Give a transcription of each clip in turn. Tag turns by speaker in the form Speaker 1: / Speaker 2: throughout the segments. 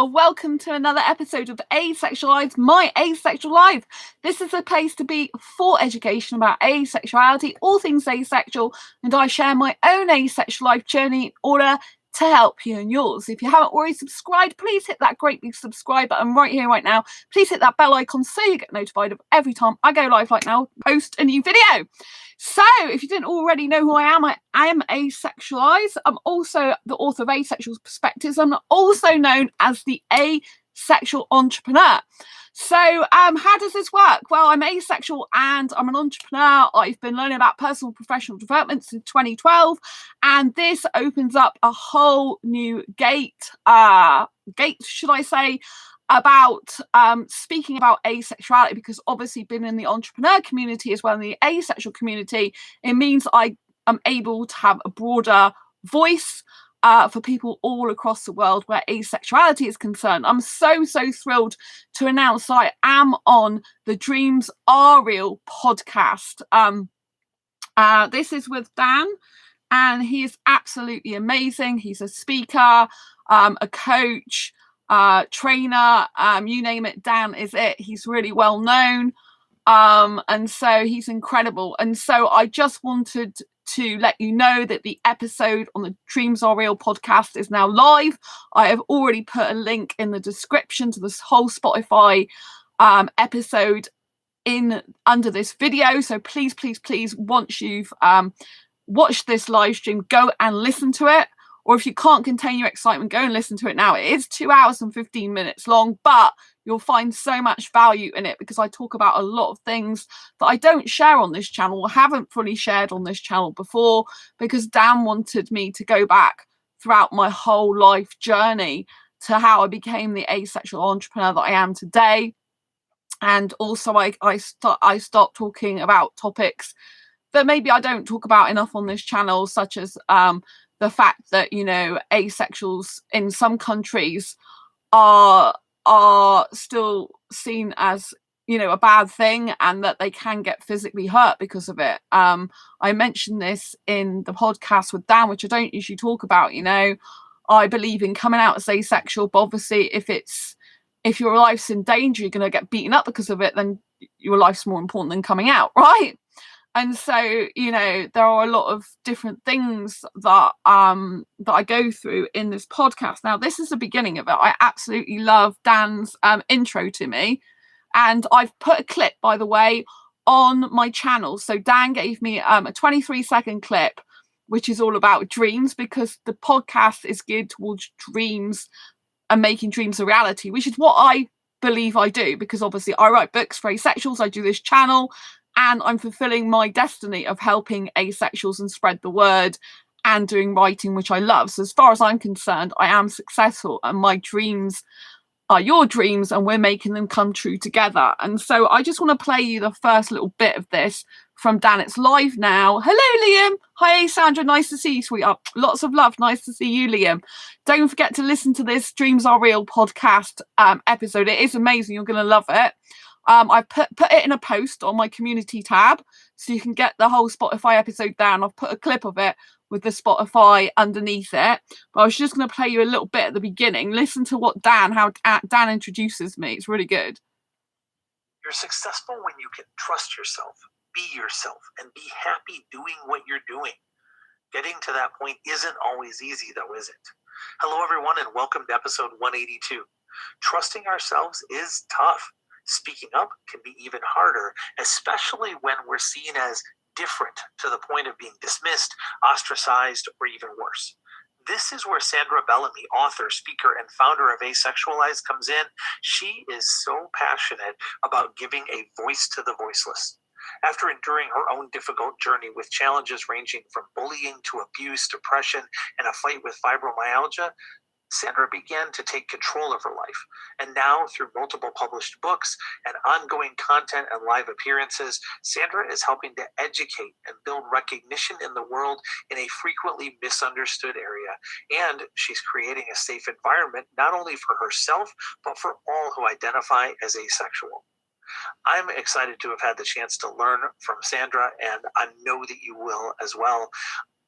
Speaker 1: welcome to another episode of Asexualise, my Asexual Life. This is a place to be for education about asexuality, all things asexual, and I share my own asexual life journey in order to help you and yours. If you haven't already subscribed, please hit that great big subscribe button right here, right now. Please hit that bell icon so you get notified of every time I go live like now, post a new video. So if you didn't already know who I am Asexualise. I'm also the author of Asexual Perspectives. I'm also known as the Asexual Entrepreneur. So how does this work? Well, I'm asexual and I'm an entrepreneur. I've been learning about personal professional development since 2012, and this opens up a whole new gate, should I say, about speaking about asexuality, because obviously being in the entrepreneur community as well in the asexual community, it means I am able to have a broader voice for people all across the world where asexuality is concerned. I'm so thrilled to announce I am on the Dreams Are Real podcast. This is with Dan, and he is absolutely amazing. He's a speaker, a coach, trainer, you name it, Dan is it. He's really well known, and so he's incredible. And so I just wanted to let you know that the episode on the Dreams Are Real podcast is now live. I have already put a link in the description to this whole Spotify episode in under this video. So please, once you've watched this live stream, go and listen to it. Or if you can't contain your excitement, go and listen to it now. It is 2 hours and 15 minutes long, but you'll find so much value in it because I talk about a lot of things that I don't share on this channel, or haven't fully shared on this channel before, because Dan wanted me to go back throughout my whole life journey to how I became the asexual entrepreneur that I am today. And also I start talking about topics that maybe I don't talk about enough on this channel, such as the fact that, you know, asexuals in some countries are still seen as, you know, a bad thing, and that they can get physically hurt because of it. I mentioned this in the podcast with Dan, which I don't usually talk about. You know, I believe in coming out as asexual, but obviously if your life's in danger, you're going to get beaten up because of it, then your life's more important than coming out, right? And so, you know, there are a lot of different things that that I go through in this podcast. Now, this is the beginning of it. I absolutely love Dan's intro to me. And I've put a clip, by the way, on my channel. So Dan gave me a 23-second clip, which is all about dreams, because the podcast is geared towards dreams and making dreams a reality, which is what I believe I do, because obviously I write books for asexuals, I do this channel, and I'm fulfilling my destiny of helping asexuals and spread the word and doing writing, which I love. So as far as I'm concerned, I am successful, and my dreams are your dreams, and we're making them come true together. And so I just want to play you the first little bit of this from Dan. It's live now. Hello, Liam. Hi, Sandra. Nice to see you, sweetheart. Lots of love. Nice to see you, Liam. Don't forget to listen to this Dreams Are Real podcast episode. It is amazing. You're going to love it. I've put it in a post on my community tab, so you can get the whole Spotify episode down. I've put a clip of it with the Spotify underneath it. But I was just going to play you a little bit at the beginning. Listen to what Dan introduces me. It's really good.
Speaker 2: You're successful when you can trust yourself, be yourself, and be happy doing what you're doing. Getting to that point isn't always easy, though, is it? Hello, everyone, and welcome to episode 182. Trusting ourselves is tough. Speaking up can be even harder, especially when we're seen as different to the point of being dismissed, ostracized, or even worse. This is where Sandra Bellamy, author, speaker, and founder of Asexualise, comes in. She is so passionate about giving a voice to the voiceless. After enduring her own difficult journey with challenges ranging from bullying to abuse, depression, and a fight with fibromyalgia, Sandra began to take control of her life. And now, through multiple published books and ongoing content and live appearances, Sandra is helping to educate and build recognition in the world in a frequently misunderstood area. And she's creating a safe environment, not only for herself, but for all who identify as asexual. I'm excited to have had the chance to learn from Sandra, and I know that you will as well.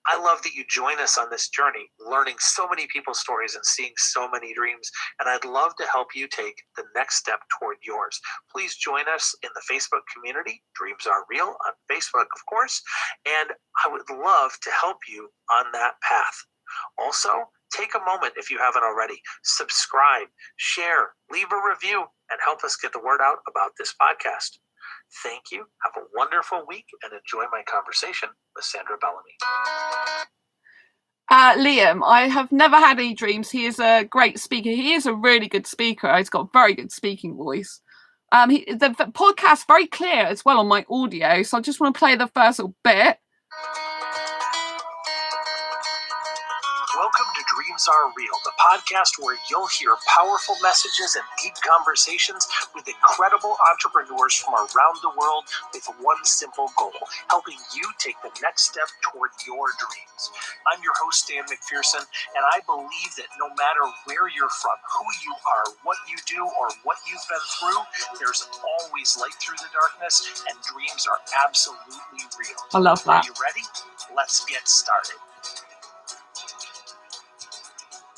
Speaker 2: I love that you join us on this journey, learning so many people's stories and seeing so many dreams. And I'd love to help you take the next step toward yours. Please join us in the Facebook community, Dreams Are Real, on Facebook, of course. And I would love to help you on that path. Also, take a moment, if you haven't already, subscribe, share, leave a review, and help us get the word out about this podcast. Thank you. Have a wonderful week and enjoy my conversation with Sandra Bellamy.
Speaker 1: Liam, I have never had any dreams. He is a great speaker. He is a really good speaker. He's got a very good speaking voice. The podcast's very clear as well on my audio, so I just want to play the first little bit.
Speaker 2: Welcome to Dreams Are Real, the podcast where you'll hear powerful messages and deep conversations with incredible entrepreneurs from around the world with one simple goal, helping you take the next step toward your dreams. I'm your host, Dan McPherson, and I believe that no matter where you're from, who you are, what you do, or what you've been through, there's always light through the darkness, and dreams are absolutely real.
Speaker 1: I love that.
Speaker 2: Are you ready? Let's get started.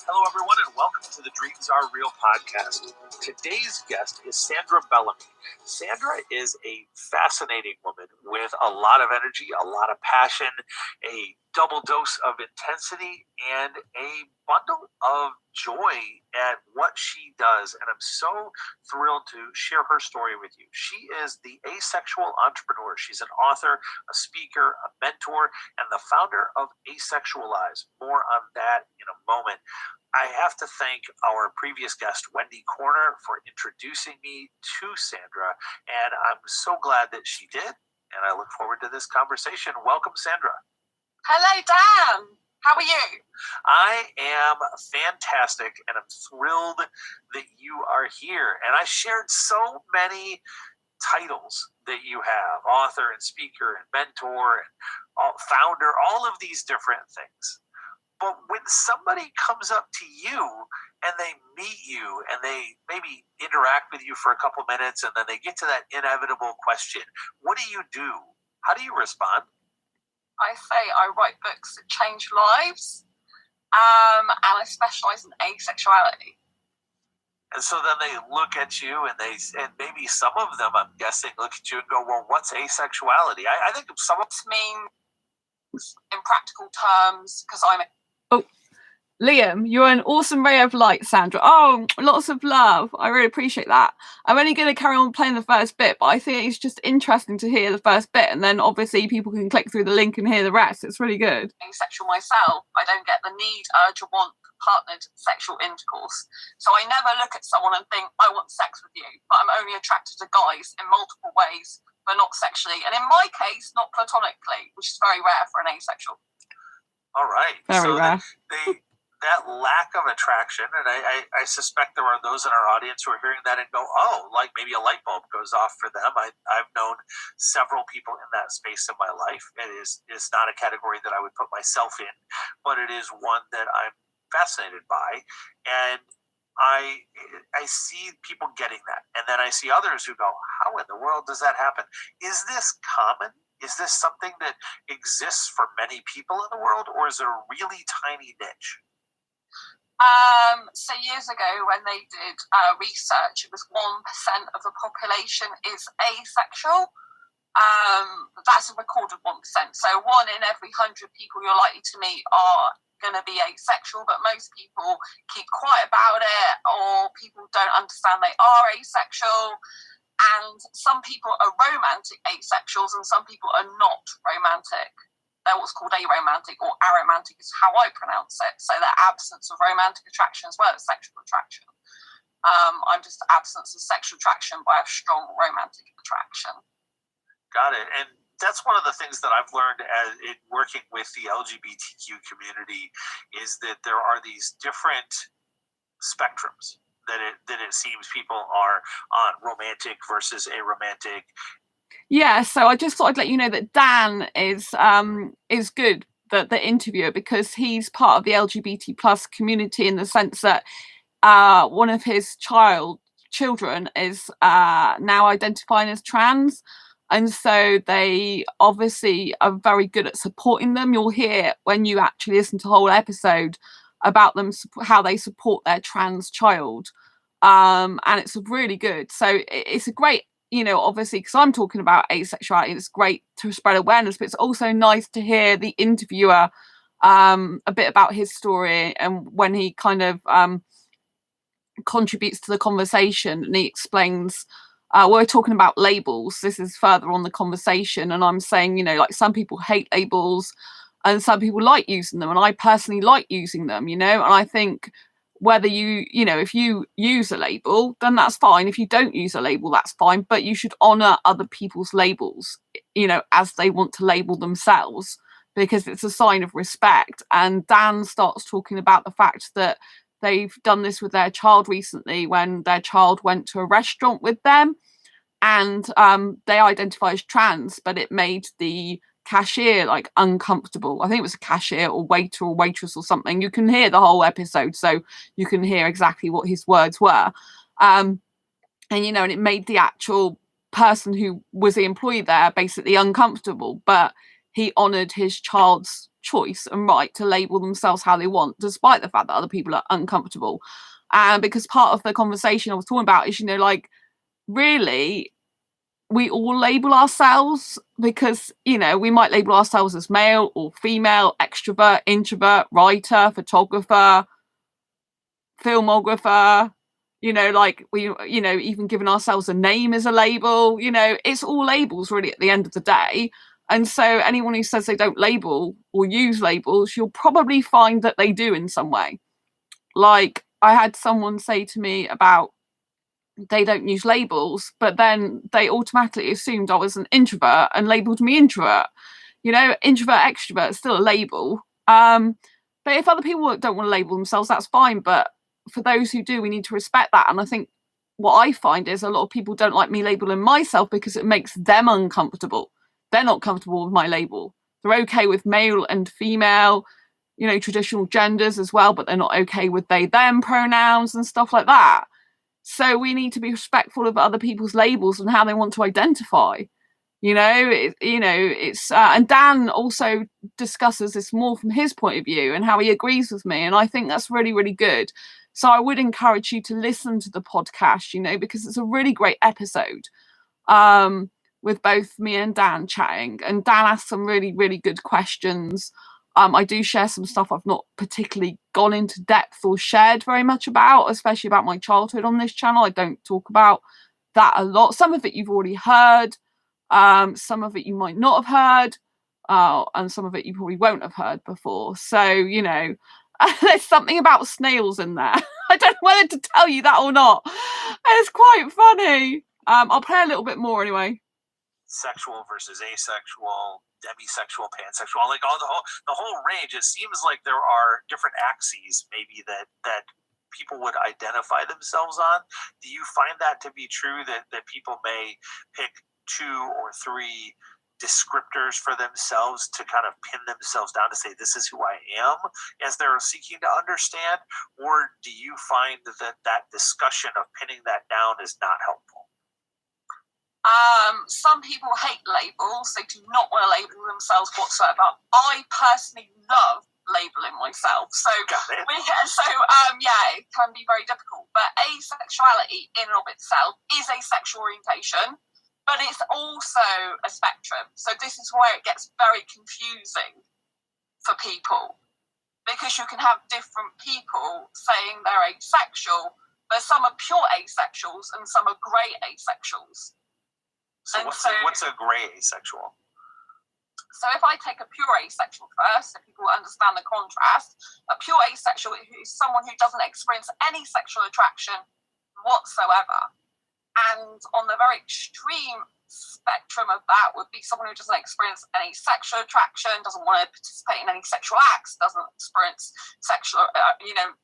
Speaker 2: Hello, everyone, and welcome to the Dreams Are Real podcast. Today's guest is Sandra Bellamy. Sandra is a fascinating woman with a lot of energy, a lot of passion, a double dose of intensity, and a bundle of joy at what she does. And I'm so thrilled to share her story with you. She is the Asexual entrepreneur. She's an author, a speaker, a mentor, and the founder of Asexualise. More on that in a moment. I have to thank our previous guest, Wendy Corner, for introducing me to Sandra, and I'm so glad that she did, and I look forward to this conversation. Welcome, Sandra.
Speaker 3: Hello, Dan. How are you?
Speaker 2: I am fantastic, and I'm thrilled that you are here. And I shared so many titles that you have, author and speaker and mentor and founder, all of these different things. But when somebody comes up to you and they meet you and they maybe interact with you for a couple minutes and then they get to that inevitable question, what do you do? How do you respond?
Speaker 3: I say I write books that change lives, and I specialise in asexuality.
Speaker 2: And so then they look at you and maybe some of them, I'm guessing, look at you and go, well, what's asexuality? I think some of
Speaker 3: them mean in practical terms, because I'm
Speaker 1: Liam, you're an awesome ray of light, Sandra. Oh, lots of love. I really appreciate that. I'm only going to carry on playing the first bit, but I think it's just interesting to hear the first bit, and then obviously people can click through the link and hear the rest. It's really good.
Speaker 3: Asexual myself, I don't get the need, urge, or want partnered sexual intercourse. So I never look at someone and think, I want sex with you, but I'm only attracted to guys in multiple ways, but not sexually. And in my case, not platonically, which is very rare for an asexual.
Speaker 2: All right.
Speaker 1: Very rare.
Speaker 2: That lack of attraction, and I suspect there are those in our audience who are hearing that and go, oh, like maybe a light bulb goes off for them. I've known several people in that space in my life. It is not a category that I would put myself in, but it is one that I'm fascinated by. And I see people getting that. And then I see others who go, how in the world does that happen? Is this common? Is this something that exists for many people in the world, or is it a really tiny niche?
Speaker 3: So years ago when they did research, it was 1% of the population is asexual. That's a recorded 1%. So 1 in every 100 people you're likely to meet are going to be asexual, but most people keep quiet about it, or people don't understand they are asexual. And some people are romantic asexuals and some people are not romantic. They're what's called aromantic, or aromantic is how I pronounce it. So they're absence of romantic attraction as well as sexual attraction. I'm just absence of sexual attraction by a strong romantic attraction.
Speaker 2: Got it. And that's one of the things that I've learned in working with the LGBTQ community is that there are these different spectrums that it seems people are on, romantic versus aromantic.
Speaker 1: Yeah, so I just thought I'd let you know that Dan is good, the interviewer, because he's part of the LGBT plus community in the sense that one of his children is now identifying as trans. And so they obviously are very good at supporting them. You'll hear when you actually listen to the whole episode about them, how they support their trans child. And it's really good. So it's a great, obviously, because I'm talking about asexuality, it's great to spread awareness, but it's also nice to hear the interviewer a bit about his story, and when he kind of contributes to the conversation and he explains, we're talking about labels, this is further on the conversation, and I'm saying, like, some people hate labels and some people like using them, and I personally like using them, and I think whether if you use a label, then that's fine. If you don't use a label, that's fine, but you should honor other people's labels, as they want to label themselves, because it's a sign of respect. And Dan starts talking about the fact that they've done this with their child recently, when their child went to a restaurant with them, and they identify as trans, but it made the cashier like uncomfortable. I think it was a cashier or waiter or waitress or something. You can hear the whole episode, so you can hear exactly what his words were. And it made the actual person who was the employee there basically uncomfortable, but he honored his child's choice and right to label themselves how they want, despite the fact that other people are uncomfortable. And because part of the conversation I was talking about is, like, really, we all label ourselves, because we might label ourselves as male or female, extrovert, introvert, writer, photographer, filmographer, like we even giving ourselves a name as a label. It's all labels really at the end of the day. And so anyone who says they don't label or use labels, you'll probably find that they do in some way. Like, I had someone say to me about they don't use labels, but then they automatically assumed I was an introvert and labeled me introvert. Introvert, extrovert is still a label. But if other people don't want to label themselves, that's fine. But for those who do, we need to respect that. And I think what I find is a lot of people don't like me labeling myself because it makes them uncomfortable. They're not comfortable with my label. They're okay with male and female, traditional genders as well, but they're not okay with they, them pronouns and stuff like that. So we need to be respectful of other people's labels and how they want to identify. It's and Dan also discusses this more from his point of view and how he agrees with me, and I think that's really, really good. So I would encourage you to listen to the podcast, because it's a really great episode, with both me and Dan chatting, and Dan asked some really, really good questions. I do share some stuff I've not particularly gone into depth or shared very much about, especially about my childhood on this channel. I don't talk about that a lot. Some of it you've already heard. Some of it you might not have heard, and some of it you probably won't have heard before. So, there's something about snails in there. I don't know whether to tell you that or not. It's quite funny. I'll play a little bit more anyway.
Speaker 2: Sexual versus asexual, demisexual, pansexual, like all the whole range. It seems like there are different axes maybe that people would identify themselves on. Do you find that to be true, that people may pick 2 or 3 descriptors for themselves to kind of pin themselves down to say, this is who I am, as they're seeking to understand? Or do you find that discussion of pinning that down is not helpful?
Speaker 3: Some people hate labels. They do not want to label themselves whatsoever. I personally love labeling myself. So it can be very difficult. But asexuality in and of itself is a sexual orientation, but it's also a spectrum. So this is where it gets very confusing for people, because you can have different people saying they're asexual, but some are pure asexuals and some are grey asexuals.
Speaker 2: So what's a grey asexual?
Speaker 3: So if I take a pure asexual first, so people understand the contrast, a pure asexual is someone who doesn't experience any sexual attraction whatsoever. And on the very extreme spectrum of that would be someone who doesn't experience any sexual attraction, doesn't want to participate in any sexual acts, doesn't experience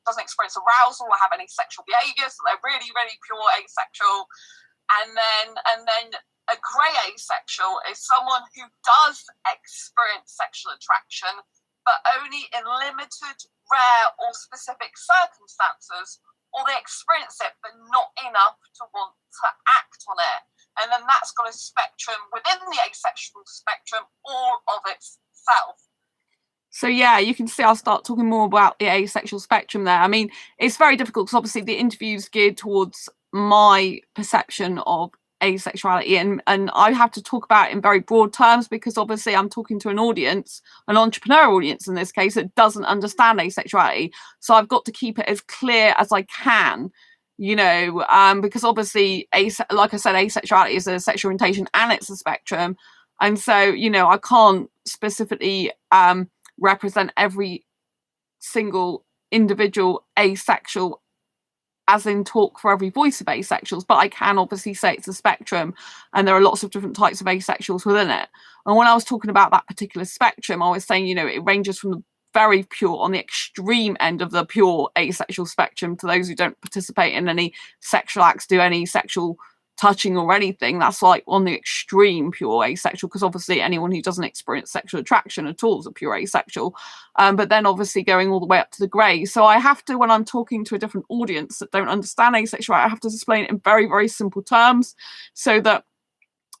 Speaker 3: doesn't experience arousal or have any sexual behaviour. So they're really, really pure asexual. And then a grey asexual is someone who does experience sexual attraction, but only in limited, rare, or specific circumstances, or they experience it, but not enough to want to act on it. and then that's got a spectrum within the asexual spectrum all of itself.
Speaker 1: So yeah, you can see I'll start talking more about the asexual spectrum there. I mean, it's very difficult because obviously the interview's geared towards my perception of asexuality, and I have to talk about it in very broad terms because obviously I'm talking to an audience, an entrepreneur audience in this case, that doesn't understand asexuality. So I've got to keep it as clear as I can, you know, because obviously, like I said, asexuality is a sexual orientation and it's a spectrum. And so, you know, I can't specifically represent every single individual asexual, as in talk for every voice of asexuals, but I can obviously say it's a spectrum and there are lots of different types of asexuals within it. And when I was talking about that particular spectrum, I was saying, you know, it ranges from the very pure, on the extreme end of the pure asexual spectrum, to those who don't participate in any sexual acts, do any sexual touching or anything. That's like on the extreme pure asexual, because obviously anyone who doesn't experience sexual attraction at all is a pure asexual. But then obviously going all the way up to the grey. So I have to, when I'm talking to a different audience that don't understand asexuality, I have to explain it in very, very simple terms so that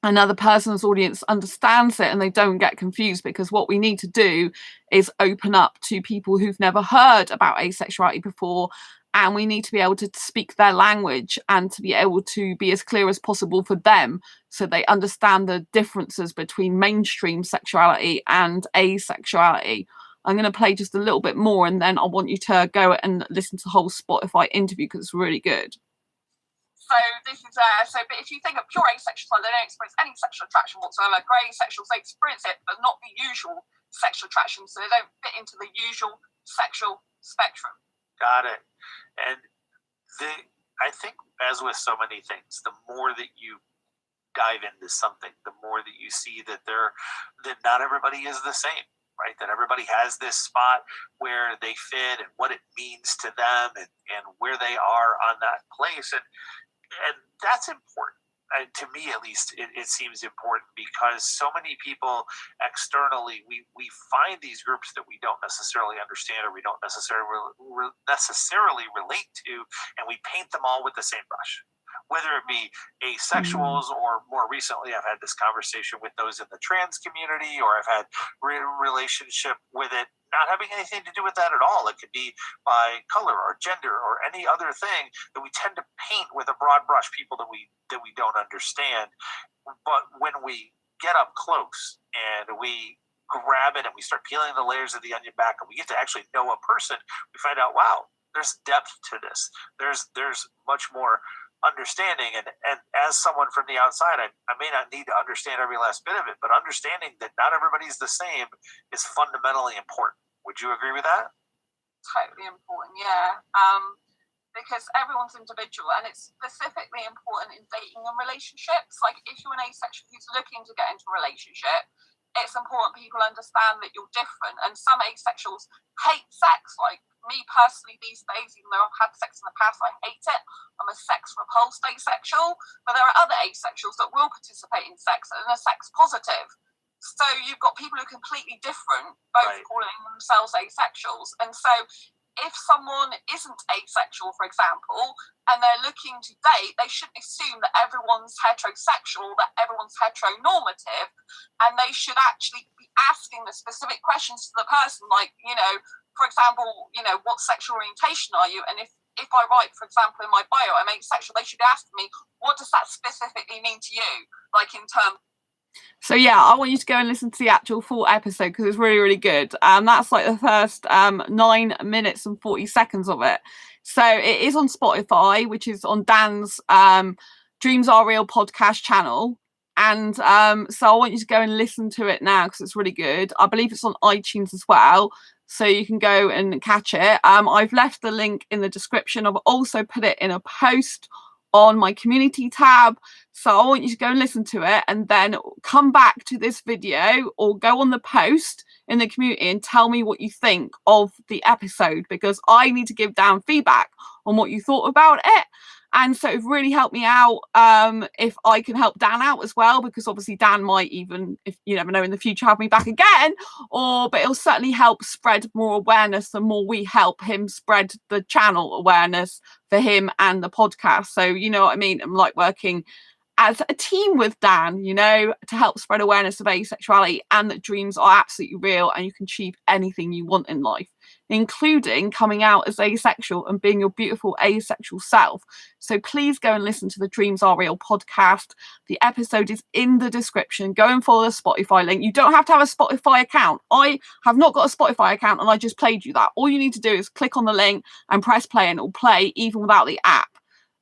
Speaker 1: another person's audience understands it and they don't get confused, because what we need to do is open up to people who've never heard about asexuality before, and we need to be able to speak their language and to be able to be as clear as possible for them so they understand the differences between mainstream sexuality and asexuality. I'm going to play just a little bit more and then I want you to go and listen to the whole Spotify interview because it's really good.
Speaker 3: So this is but if you think of pure asexual, they don't experience any sexual attraction whatsoever. Grey asexuals, they experience it, but not the usual sexual attraction, so they don't fit into the usual sexual spectrum.
Speaker 2: Got it. And I think, as with so many things, the more that you dive into something, the more that you see that not everybody is the same, right? That everybody has this spot where they fit and what it means to them and where they are on that place. And that's important. And to me, at least, it seems important because so many people externally, we find these groups that we don't necessarily understand or we don't necessarily relate to, and we paint them all with the same brush. Whether it be asexuals or more recently, I've had this conversation with those in the trans community, or I've had relationship with it not having anything to do with that at all. It could be by color or gender or any other thing that we tend to paint with a broad brush people that we don't understand. But when we get up close and we grab it and we start peeling the layers of the onion back and we get to actually know a person, we find out, wow, there's depth to this. There's much more understanding, and as someone from the outside, I may not need to understand every last bit of it, but understanding that not everybody's the same is fundamentally important. Would you agree with that?
Speaker 3: Totally important, yeah. Because everyone's individual, and it's specifically important in dating and relationships. Like if you're an asexual who's looking to get into a relationship, it's important people understand that you're different. And some asexuals hate sex. Like me personally these days, even though I've had sex in the past, I hate it. I'm a sex repulsed asexual. But there are other asexuals that will participate in sex and are sex positive. So you've got people who are completely different, both
Speaker 2: right,
Speaker 3: calling themselves asexuals. And so if someone isn't asexual, for example, and they're looking to date, they shouldn't assume that everyone's heterosexual, that everyone's heteronormative, and they should actually be asking the specific questions to the person, like, you know, for example, you know, what sexual orientation are you? And if I write, for example, in my bio, I'm asexual, they should ask me, what does that specifically mean to you? Like in terms.
Speaker 1: So yeah, I want you to go and listen to the actual full episode because it's really, really good. That's like the first 9 minutes and 40 seconds of it. So it is on Spotify, which is on Dan's Dreams Are Real podcast channel. And so I want you to go and listen to it now because it's really good. I believe it's on iTunes as well, so you can go and catch it. I've left the link in the description. I've also put it in a post on my community tab, so I want you to go and listen to it and then come back to this video or go on the post in the community and tell me what you think of the episode, because I need to give Dan feedback on what you thought about it. And so it really helped me out if I can help Dan out as well, because obviously Dan might even, if you never know, in the future have me back again, but it'll certainly help spread more awareness the more we help him spread the channel awareness for him and the podcast. So you know what I mean? I'm like working as a team with Dan, you know, to help spread awareness of asexuality, and that dreams are absolutely real and you can achieve anything you want in life, including coming out as asexual and being your beautiful asexual self. So please go and listen to the Dreams Are Real podcast. The episode is in the description. Go and follow the Spotify link. You don't have to have a Spotify account. I have not got a Spotify account and I just played you that. All you need to do is click on the link and press play and it will play even without the app.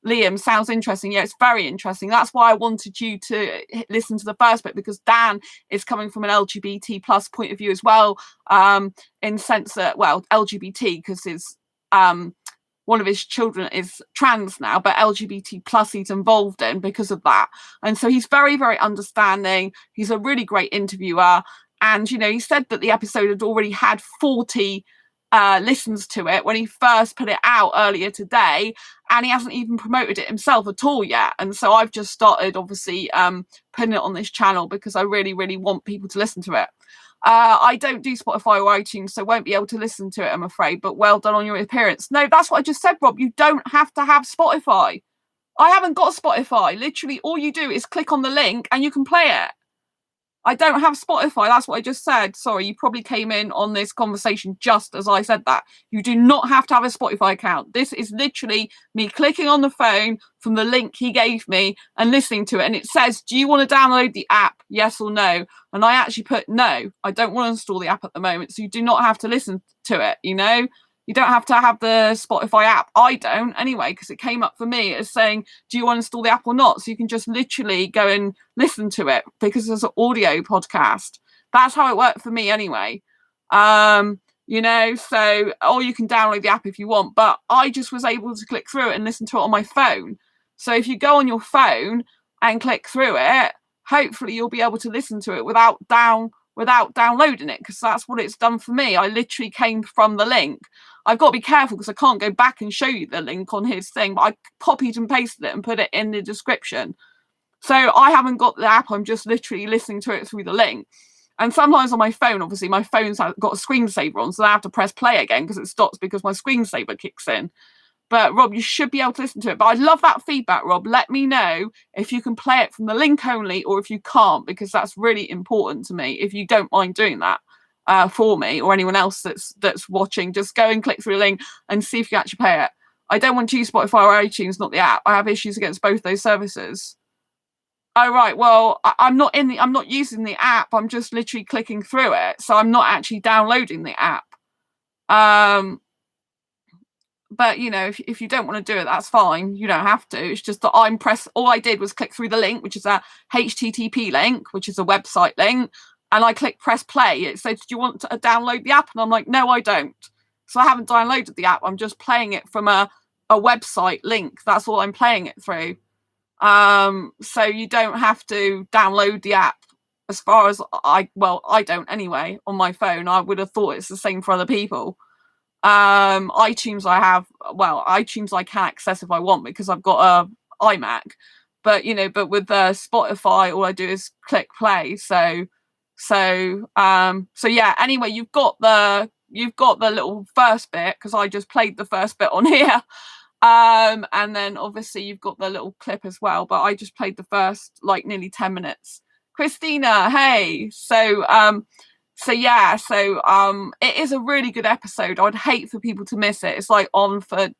Speaker 1: Liam, sounds interesting. Yeah, it's very interesting. That's why I wanted you to listen to the first bit, because Dan is coming from an LGBT plus point of view as well, in sense that, well, LGBT, because his one of his children is trans now, but LGBT plus he's involved in because of that. And so he's very, very understanding. He's a really great interviewer. And, you know, he said that the episode had already had 40 listens to it when he first put it out earlier today, and he hasn't even promoted it himself at all yet. And so I've just started obviously putting it on this channel because I really, really want people to listen to it. I don't do Spotify or iTunes, so won't be able to listen to it, I'm afraid, but well done on your appearance. No, that's what I just said, Rob. You don't have to have Spotify. I haven't got Spotify. Literally all you do is click on the link and you can play it. I don't have Spotify. That's what I just said. Sorry, you probably came in on this conversation just as I said that. You do not have to have a Spotify account. This is literally me clicking on the phone from the link he gave me and listening to it. And it says, do you want to download the app? Yes or no? And I actually put no. I don't want to install the app at the moment. So you do not have to listen to it, you know? You don't have to have the Spotify app. I don't anyway, because it came up for me as saying, do you want to install the app or not? So you can just literally go and listen to it because there's an audio podcast. That's how it worked for me anyway. You know, so, or you can download the app if you want, but I just was able to click through it and listen to it on my phone. So if you go on your phone and click through it, hopefully you'll be able to listen to it without downloading it, because that's what it's done for me. I literally came from the link. I've got to be careful because I can't go back and show you the link on his thing, but I copied and pasted it and put it in the description. So I haven't got the app. I'm just literally listening to it through the link. And sometimes on my phone, obviously my phone's got a screensaver on, so I have to press play again because it stops because my screensaver kicks in. But Rob, you should be able to listen to it. But I love that feedback, Rob. Let me know if you can play it from the link only or if you can't, because that's really important to me. If you don't mind doing that for me or anyone else that's watching, just go and click through the link and see if you actually play it. I don't want to use Spotify or iTunes, not the app. I have issues against both those services. Oh right, well I'm not using the app. I'm just literally clicking through it, so I'm not actually downloading the app. But, you know, if you don't want to do it, that's fine. You don't have to. It's just that all I did was click through the link, which is a HTTP link, which is a website link. And I click press play. It says, do you want to download the app? And I'm like, no, I don't. So I haven't downloaded the app. I'm just playing it from a website link. That's all I'm playing it through. So you don't have to download the app as far as I don't anyway on my phone. I would have thought it's the same for other people. iTunes iTunes I can access if I want because I've got a iMac, but you know, but with Spotify all I do is click play. So yeah, anyway, you've got the little first bit because I just played the first bit on here, and then obviously you've got the little clip as well, but I just played the first like nearly 10 minutes. Christina, hey. It is a really good episode. I'd hate for people to miss it. It's like on for 2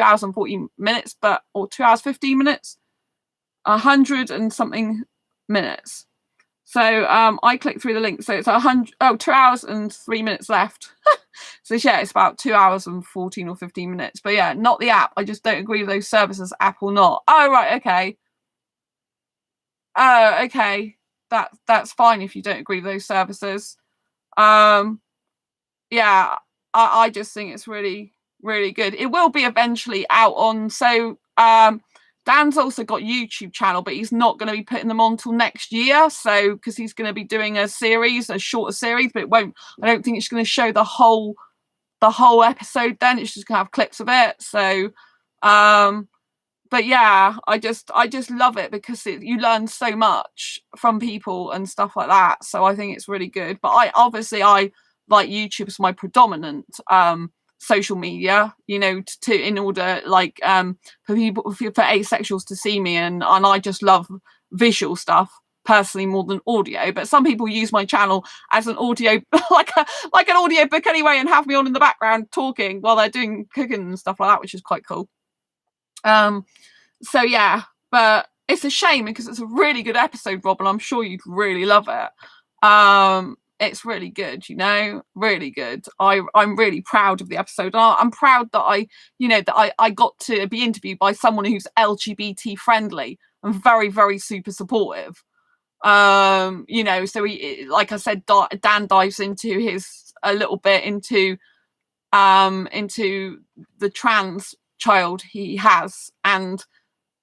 Speaker 1: hours and 40 minutes, or 2 hours 15 minutes, 100 and something minutes. So I clicked through the link, so it's 2 hours and 3 minutes left. So yeah, it's about 2 hours and 14 or 15 minutes. But yeah, not the app. I just don't agree with those services, app or not. Oh right, okay. Oh okay. That's fine if you don't agree with those services. Yeah, I just think it's really, really good. It will be eventually out on. So Dan's also got YouTube channel, but he's not going to be putting them on till next year. So because he's going to be doing a shorter series, but I don't think it's going to show the whole episode. Then it's just going to have clips of it. So but yeah, I just love it because you learn so much from people and stuff like that. So I think it's really good. But I like YouTube as my predominant social media, you know, to in order like for people, for asexuals to see me, and I just love visual stuff personally more than audio. But some people use my channel as an audio like an audio book anyway, and have me on in the background talking while they're doing cooking and stuff like that, which is quite cool. So yeah, but it's a shame because it's a really good episode, Rob, and I'm sure you'd really love it. It's really good, you know, really good. I'm really proud of the episode. I'm proud that I got to be interviewed by someone who's LGBT friendly and very, very super supportive. You know, so he, like I said, Dan dives into a little bit into the trans child he has, and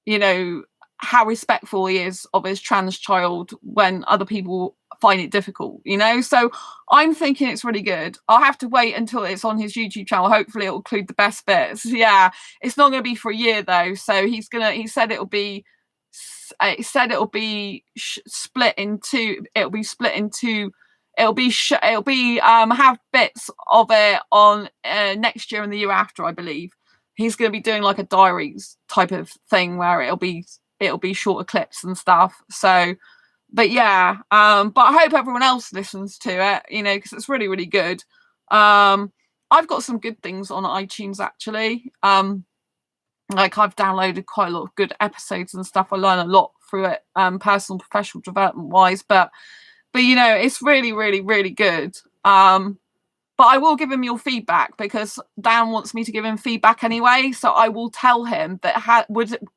Speaker 1: you know how respectful he is of his trans child when other people find it difficult, you know. So I'm thinking it's really good. I'll have to wait until it's on his YouTube channel. Hopefully it'll include the best bits. Yeah, it's not going to be for a year though, so he said it'll be split into have bits of it on next year and the year after, I believe. He's going to be doing like a diaries type of thing where it'll be shorter clips and stuff. So, but yeah, but I hope everyone else listens to it, you know, because it's really, really good. I've got some good things on iTunes actually. Like I've downloaded quite a lot of good episodes and stuff. I learn a lot through it, personal, professional development wise. But you know, it's really, really, really good. But I will give him your feedback because Dan wants me to give him feedback anyway. So I will tell him that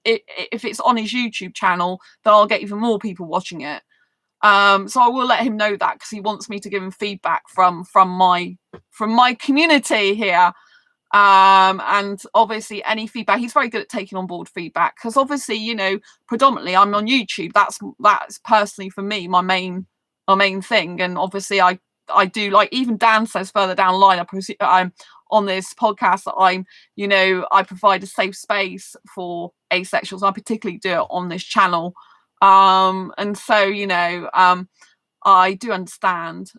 Speaker 1: if it's on his YouTube channel, then I'll get even more people watching it. So I will let him know that because he wants me to give him feedback from my community here. And obviously any feedback, he's very good at taking on board feedback because obviously, you know, predominantly I'm on YouTube. That's personally for me my main thing. And obviously I do, like even Dan says further down the line, I'm on this podcast that I provide a safe space for asexuals. I particularly do it on this channel. And so, you know, I do understand,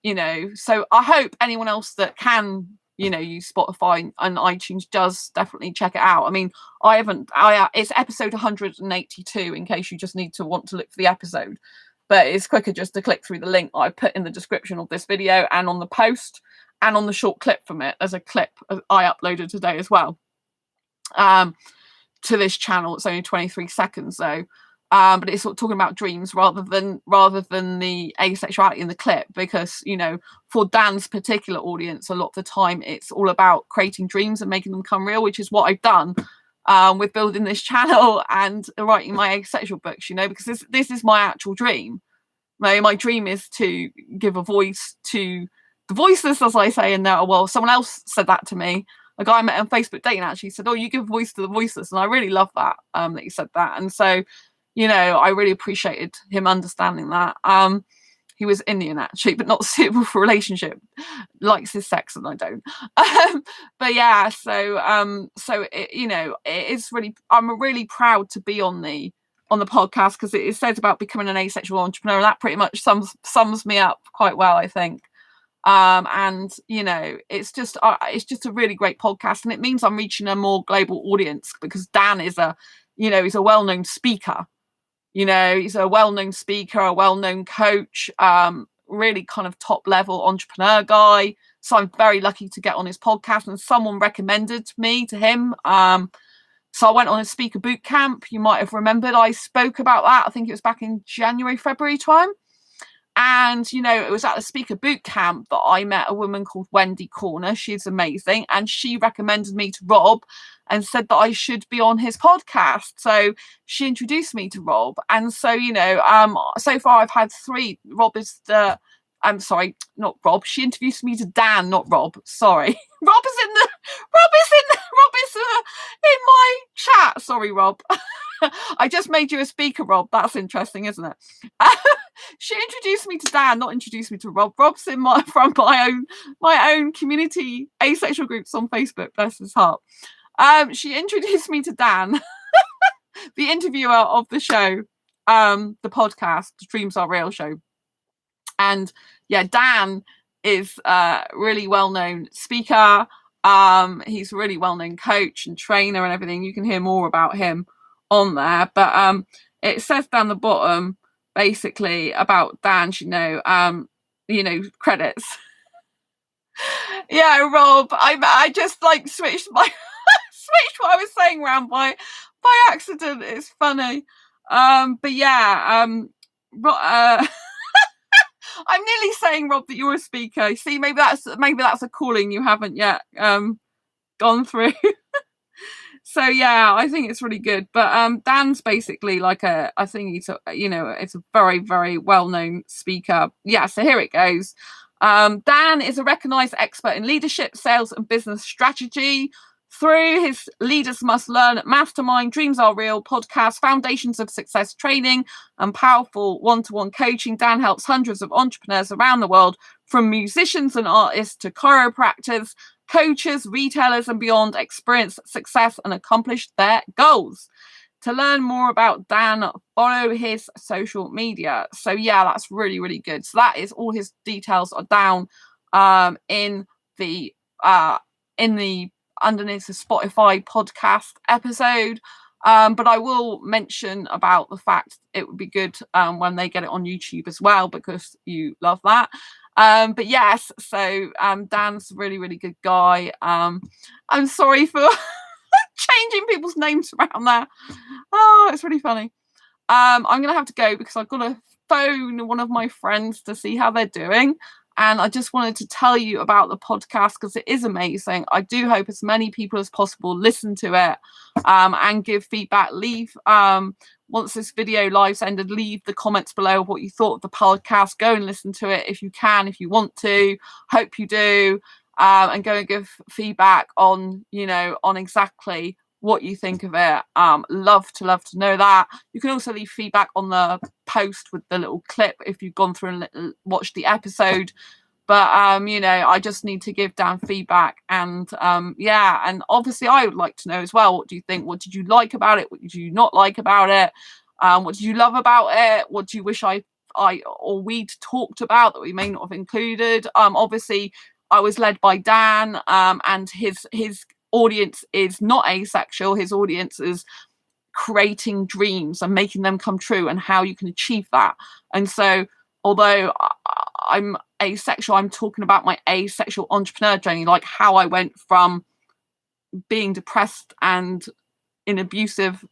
Speaker 1: you know, so I hope anyone else that can, you know, use Spotify and iTunes does definitely check it out. I mean, it's episode 182 in case you just want to look for the episode. But it's quicker just to click through the link I put in the description of this video and on the post and on the short clip from it as a clip I uploaded today as well to this channel. It's only 23 seconds though, but it's sort of talking about dreams rather than the asexuality in the clip, because, you know, for Dan's particular audience, a lot of the time it's all about creating dreams and making them come real, which is what I've done with building this channel and writing my asexual books, you know, because this is my actual dream. My dream is to give a voice to the voiceless, as I say in there. Well, someone else said that to me. A guy I met on Facebook dating actually said, "Oh, you give a voice to the voiceless," and I really love that that he said that. And so, you know, I really appreciated him understanding that. He was Indian actually, but not suitable for relationship. Likes his sex and I don't. But yeah, so it, you know, it is really, I'm really proud to be on the podcast because it says about becoming an asexual entrepreneur, and that pretty much sums me up quite well, I think. And you know, it's just a really great podcast, and it means I'm reaching a more global audience because Dan is he's a well-known speaker. You know, he's a well-known speaker, a well-known coach, really kind of top-level entrepreneur guy. So I'm very lucky to get on his podcast, and someone recommended me to him. So I went on a speaker boot camp. You might have remembered I spoke about that. I think it was back in January, February time. And, you know, it was at a speaker boot camp that I met a woman called Wendy Corner. She's amazing. And she recommended me to Rob and said that I should be on his podcast. So she introduced me to Rob. And so, you know, so far I've had 3. Rob is the... I'm sorry, not Rob. She introduced me to Dan, not Rob. Sorry. Rob is in my chat. Sorry, Rob. I just made you a speaker, Rob. That's interesting, isn't it? She introduced me to Dan, not introduced me to Rob. Rob's in my own community asexual groups on Facebook. Bless his heart. She introduced me to Dan, the interviewer of the show, the podcast, Dreams Are Real show. And yeah, Dan is a really well-known speaker. He's a really well-known coach and trainer and everything. You can hear more about him on there. But it says down the bottom basically about Dan's, credits. Yeah, Rob, I just like switched what I was saying around by accident. It's funny. But yeah, I'm nearly saying, Rob, that you're a speaker. See, maybe that's a calling you haven't yet gone through. So yeah, I think it's really good. But Dan's basically like it's a very, very well-known speaker. Yeah, so here it goes. Dan is a recognized expert in leadership, sales, and business strategy. Through his Leaders Must Learn Mastermind, Dreams Are Real podcast, Foundations of Success training, and powerful one-to-one coaching, Dan helps hundreds of entrepreneurs around the world, from musicians and artists to chiropractors, coaches, retailers, and beyond, experience success and accomplish their goals. To learn more about Dan, follow his social media. So yeah, that's really, really good. So that is all his details are down in the underneath the Spotify podcast episode. But I will mention about the fact it would be good when they get it on YouTube as well, because you love that. But yes, so Dan's a really, really good guy. I'm sorry for changing people's names around there. Oh, it's really funny. I'm gonna have to go because I've got to phone one of my friends to see how they're doing. And I just wanted to tell you about the podcast because it is amazing. I do hope as many people as possible listen to it and give feedback. Leave, once this video live's ended, leave the comments below of what you thought of the podcast. Go and listen to it if you can, if you want to. Hope you do. And go and give feedback on exactly what you think of it. Love to know that. You can also leave feedback on the post with the little clip if you've gone through and watched the episode. But I just need to give Dan feedback, and and obviously I would like to know as well, what do you think? What did you like about it? What did you not like about it? What did you love about it? What do you wish we'd talked about that we may not have included? Obviously I was led by Dan, and his audience is not asexual. His audience is creating dreams and making them come true, and how you can achieve that. And so although I'm asexual, I'm talking about my asexual entrepreneur journey, like how I went from being depressed and in abusive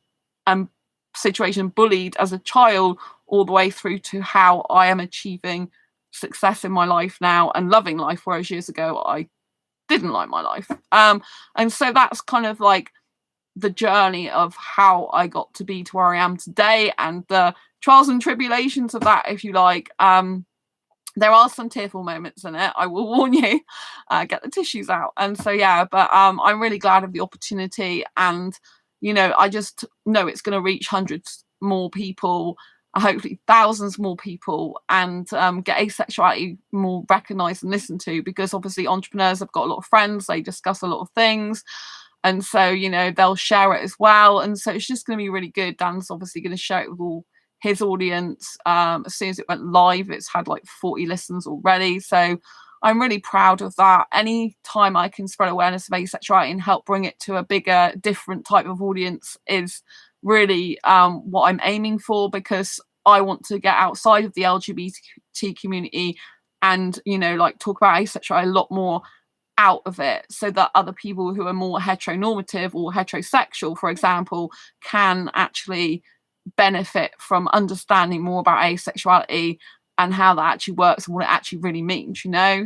Speaker 1: situation, bullied as a child, all the way through to how I am achieving success in my life now and loving life, whereas years ago I didn't like my life. And so that's kind of like the journey of how I got to be to where I am today, and the trials and tribulations of that, if you like. There are some tearful moments in it, I will warn you. Get the tissues out. And so yeah, but I'm really glad of the opportunity, and I just know it's going to reach hundreds more people, hopefully thousands more people, and get asexuality more recognized and listened to, because obviously entrepreneurs have got a lot of friends, they discuss a lot of things, and so they'll share it as well. And so it's just going to be really good. Dan's obviously going to share it with all his audience. As soon as it went live, it's had like 40 listens already, so I'm really proud of that. Any time I can spread awareness of asexuality and help bring it to a bigger, different type of audience is really what I'm aiming for, because I want to get outside of the LGBT community and talk about asexuality a lot more out of it, so that other people who are more heteronormative or heterosexual, for example, can actually benefit from understanding more about asexuality and how that actually works and what it actually really means.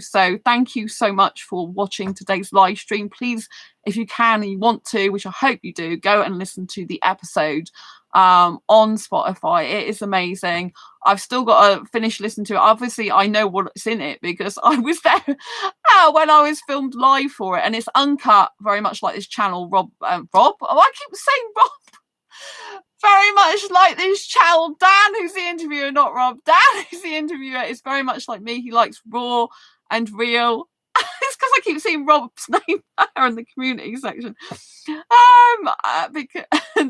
Speaker 1: So thank you so much for watching today's live stream. Please, if you can and you want to, which I hope you do, go and listen to the episode on Spotify. It is amazing. I've still got to finish listening to it. Obviously I know what's in it because I was there when I was filmed live for it, and it's uncut, very much like this channel. Rob, I keep saying Rob. Very much like this channel. Dan, who's the interviewer, not Rob. Dan, who's the interviewer, is very much like me. He likes raw and real. It's because I keep seeing Rob's name there in the community section. Because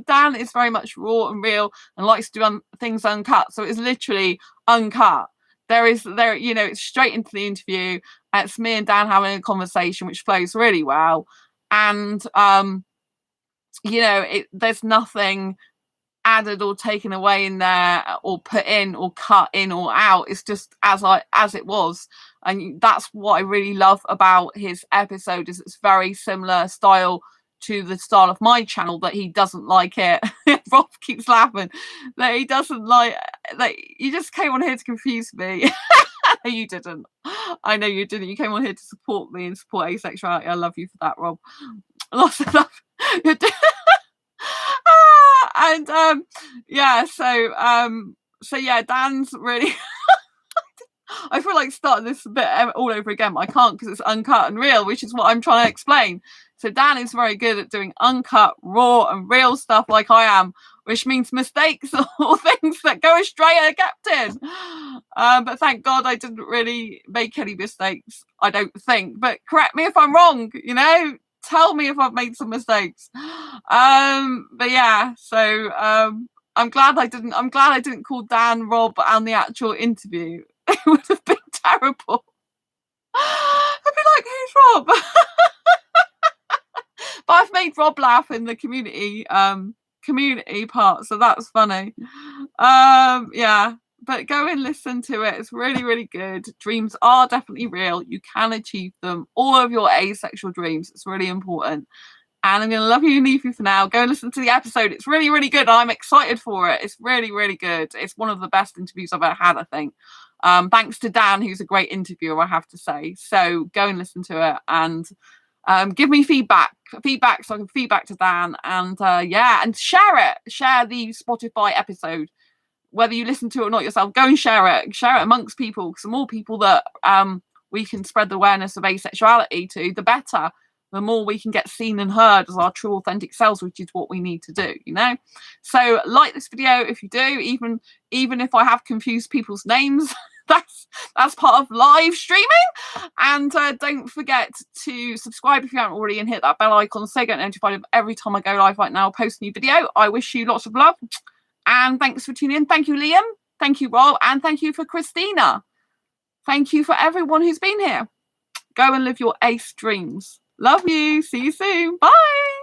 Speaker 1: Dan is very much raw and real and likes to do things uncut. So it's literally uncut. it's straight into the interview. It's me and Dan having a conversation, which flows really well. And, there's nothing added or taken away in there, or put in or cut in or out. It's just as it was. And that's what I really love about his episode, is it's very similar style to the style of my channel, that he doesn't like it. Rob keeps laughing that he doesn't like that. You just came on here to confuse me. No, you didn't. I know you didn't. You came on here to support me and support asexuality. I love you for that, Rob. Lots of love. And so yeah, Dan's really I feel like starting this bit all over again, but I can't, because it's uncut and real, which is what I'm trying to explain. So Dan is very good at doing uncut, raw and real stuff like I am, which means mistakes or things that go astray are kept in. But thank God I didn't really make any mistakes, I don't think. But correct me if I'm wrong, tell me if I've made some mistakes. But yeah, so I'm glad I didn't call Dan, Rob, and the actual interview. It would have been terrible. I'd be like, who's Rob? But I've made Rob laugh in the community part, so that's funny. Yeah, but go and listen to it. It's really, really good. Dreams are definitely real. You can achieve them. All of your asexual dreams. It's really important. And I'm going to love you and leave you for now. Go and listen to the episode. It's really, really good. I'm excited for it. It's really, really good. It's one of the best interviews I've ever had, I think. Thanks to Dan, who's a great interviewer, I have to say. So go and listen to it and give me feedback so I can feedback to Dan. And and share the Spotify episode, whether you listen to it or not yourself. Go and share it amongst people, because the more people that we can spread the awareness of asexuality to, the better. The more we can get seen and heard as our true authentic selves, which is what we need to do, So like this video if you do, even if I have confused people's names. That's part of live streaming. And don't forget to subscribe if you haven't already, and hit that bell icon so you get notified of every time I go live. Right now, post a new video. I wish you lots of love, and thanks for tuning in. Thank you, Liam. Thank you, Rob, and thank you for Christina. Thank you for everyone who's been here. Go and live your ace dreams. Love you. See you soon. Bye.